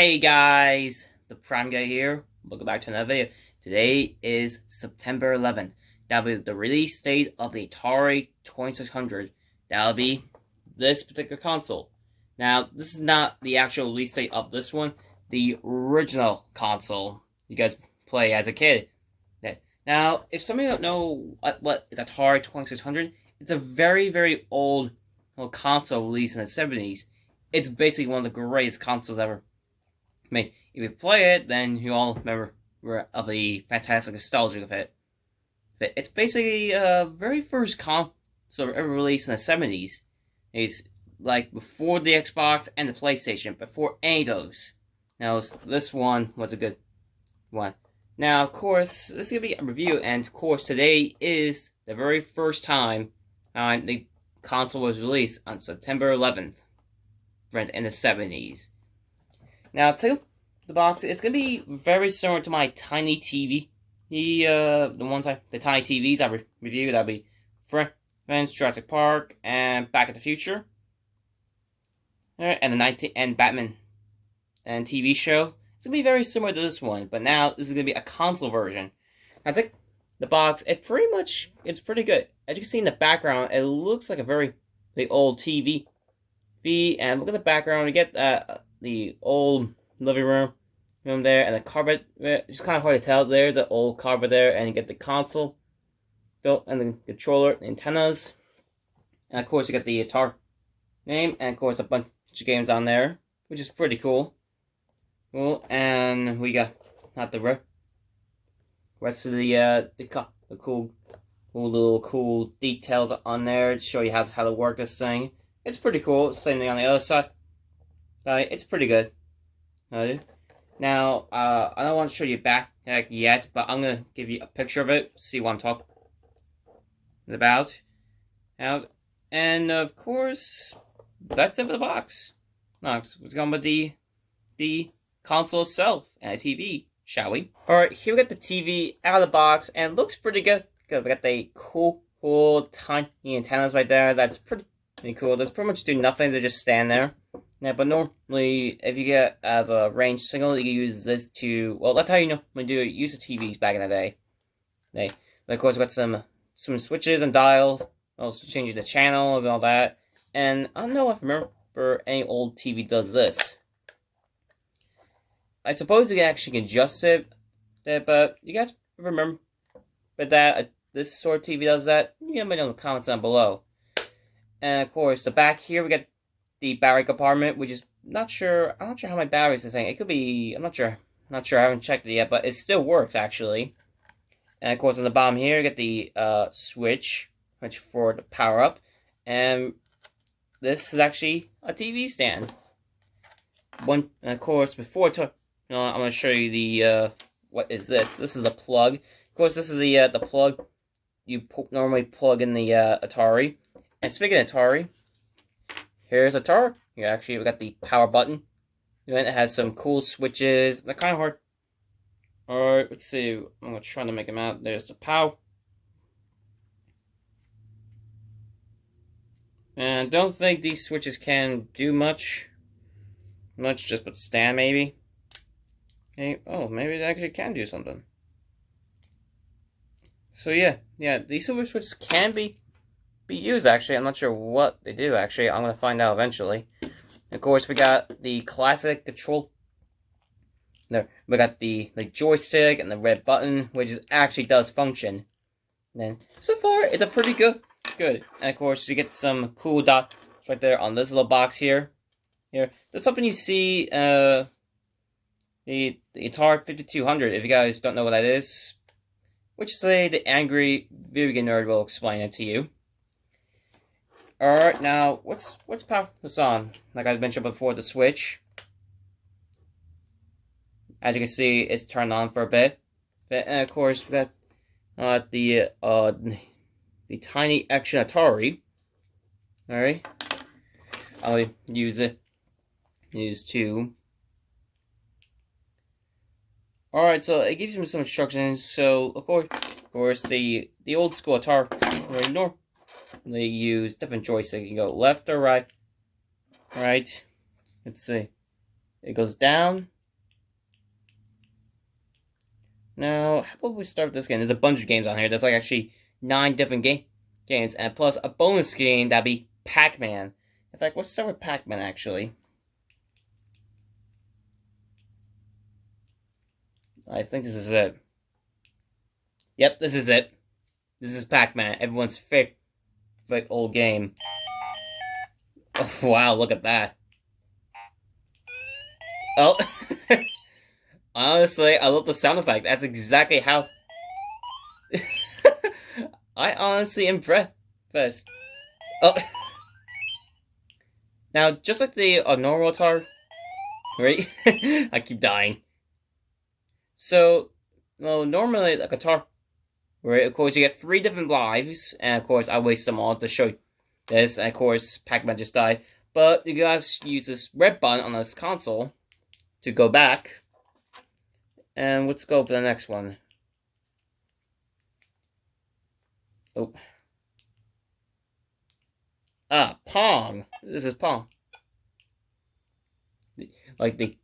Hey guys, the Prime Guy here. Welcome back to another video. Today is September 11th. That'll be the release date of the Atari 2600. That'll be this particular console. Now, this is not the actual release date of this one. The original console you guys play as a kid. Now, if some of you don't know what is Atari 2600, it's a very old console released in the 70s. It's basically one of the greatest consoles ever. I mean, if you play it, then you all remember of the fantastic nostalgia of it. It's basically very first console ever released in the 70s. It's like before the Xbox and the PlayStation, before any of those. Now, this one was a good one. Now, of course, this is going to be a review, and of course, today is the very first time the console was released on September 11th in the 70s. Now, to the box, it's going to be very similar to my tiny TV. The tiny TVs I reviewed, that'll be Friends, Jurassic Park, and Back to the Future. And Batman and TV show. It's going to be very similar to this one, but now this is going to be a console version. Now, take the box, it's pretty good. As you can see in the background, it looks like a very old TV. And look at the background, you get the old living room there, and the carpet. It's kind of hard to tell. There's an old carpet there, and you get the console, and the controller, the antennas, and of course you get the Atari name, and of course a bunch of games on there, which is pretty cool. Well, and we got not the rest of the cool little details on there to show you how to work this thing. It's pretty cool. Same thing on the other side. It's pretty good. Now, I don't want to show you back yet, but I'm going to give you a picture of it, see what I'm talking about. And, of course, that's it for the box. Next, let's go with the console itself and a TV, shall we? Alright, here we got the TV out of the box, and it looks pretty good. We got the cool tiny antennas right there. That's pretty cool. Those pretty much do nothing. They just stand there. Yeah, but normally, if you have a range signal, you can use this to, well, that's how you normally use the TVs back in the day. But of course, we got some switches and dials, also changing the channel and all that. And I don't know if I remember any old TV does this. I suppose you can actually adjust it, but you guys remember that this sort of TV does that? You can put it in the comments down below. And of course, the back here, we got the battery compartment, which is I'm not sure how many batteries this thing. It could be, I'm not sure. I haven't checked it yet, but it still works actually. And of course, on the bottom here, you get the switch, which for the power up, and this is actually a TV stand. And of course, I'm going to show you the what is this? This is the plug. Of course, this is the plug you normally plug in the Atari. And speaking of Atari, here's Atari. We got the power button. And it has some cool switches. They're kind of hard. Alright, let's see. I'm going to try to make them out. There's the power. And don't think these switches can do much. Just but stand maybe. Okay. Oh, maybe they actually can do something. So yeah, these silver switches can be used actually. I'm not sure what they do actually. I'm gonna find out eventually. And of course, we got the classic control. There, we got the joystick and the red button, which actually does function. And then so far, it's a pretty good. And of course, you get some cool dots right there on this little box here. That's something you see. The Atari 5200. If you guys don't know what that is, which say the angry video game nerd will explain it to you. Alright, now, what's power this on? Like I mentioned before, the switch. As you can see, it's turned on for a bit. And of course, we got the tiny action Atari. Alright. I'll use to. Alright, so it gives you some instructions. So, of course, the old school Atari, they use different joysticks. You can go left or right. Alright, let's see. It goes down. Now, how about we start this game? There's a bunch of games on here. There's like actually 9 different games, and plus a bonus game that'd be Pac-Man. In fact, let's start with Pac-Man actually. I think this is it. Yep, this is it. This is Pac-Man, everyone's favorite old game. Oh, wow, look at that. Oh, honestly, I love the sound effect. That's exactly how... I honestly am impressed. Oh. Now, just like the normal Atari, right? I keep dying. So, well, normally like Atari, right? Of course, you get 3 different lives, and of course, I waste them all to show you this. And of course, Pac-Man just died. But you guys use this red button on this console to go back. And let's go for the next one. Oh. Ah, Pong. This is Pong. Like the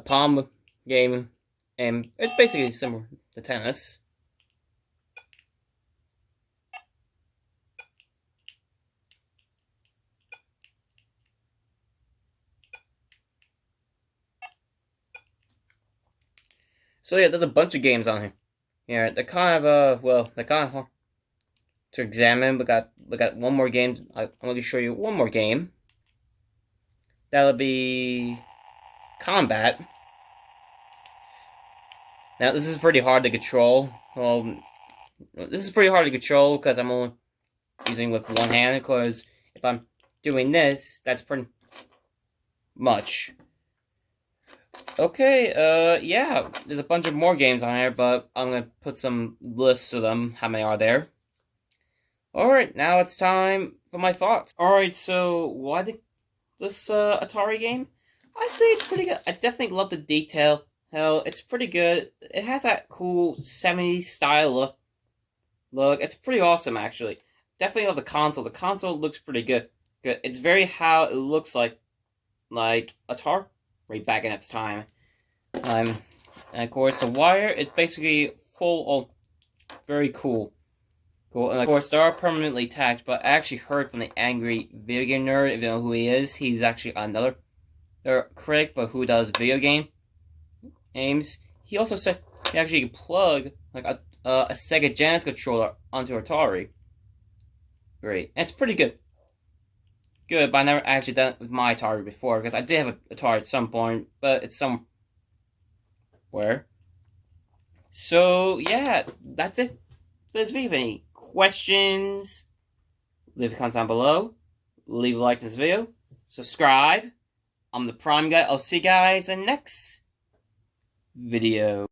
Pong game, and it's basically similar to tennis. So yeah, there's a bunch of games on here. Yeah, they're kind of well, they're kind of hard to examine. We got one more game. I'm going to show you one more game. That'll be Combat. Now this is pretty hard to control. Well, this is pretty hard to control because I'm only using with one hand. Because if I'm doing this, that's pretty much. Okay, yeah, there's a bunch of more games on here, but I'm gonna put some lists of them. How many are there? Alright, now it's time for my thoughts. Alright, so why this Atari game? I say it's pretty good. I definitely love the detail. Hell, it's pretty good. It has that cool 70s style look. It's pretty awesome, actually. Definitely love the console. The console looks pretty good. It's very how it looks like Atari right back in its time. And of course, the wire is basically full of very cool. And of course, they are permanently attached, but I actually heard from the angry video game nerd, if you know who he is, he's actually another critic, but who does video games. He also said he actually plug like a Sega Genesis controller onto Atari. Great. And it's pretty good. Good, but I never actually done it with my Atari before, because I did have an Atari at some point, but it's somewhere. So, yeah, that's it for this video. If any questions, leave a comment down below. Leave a like to this video. Subscribe. I'm the Prime Guy. I'll see you guys in the next video.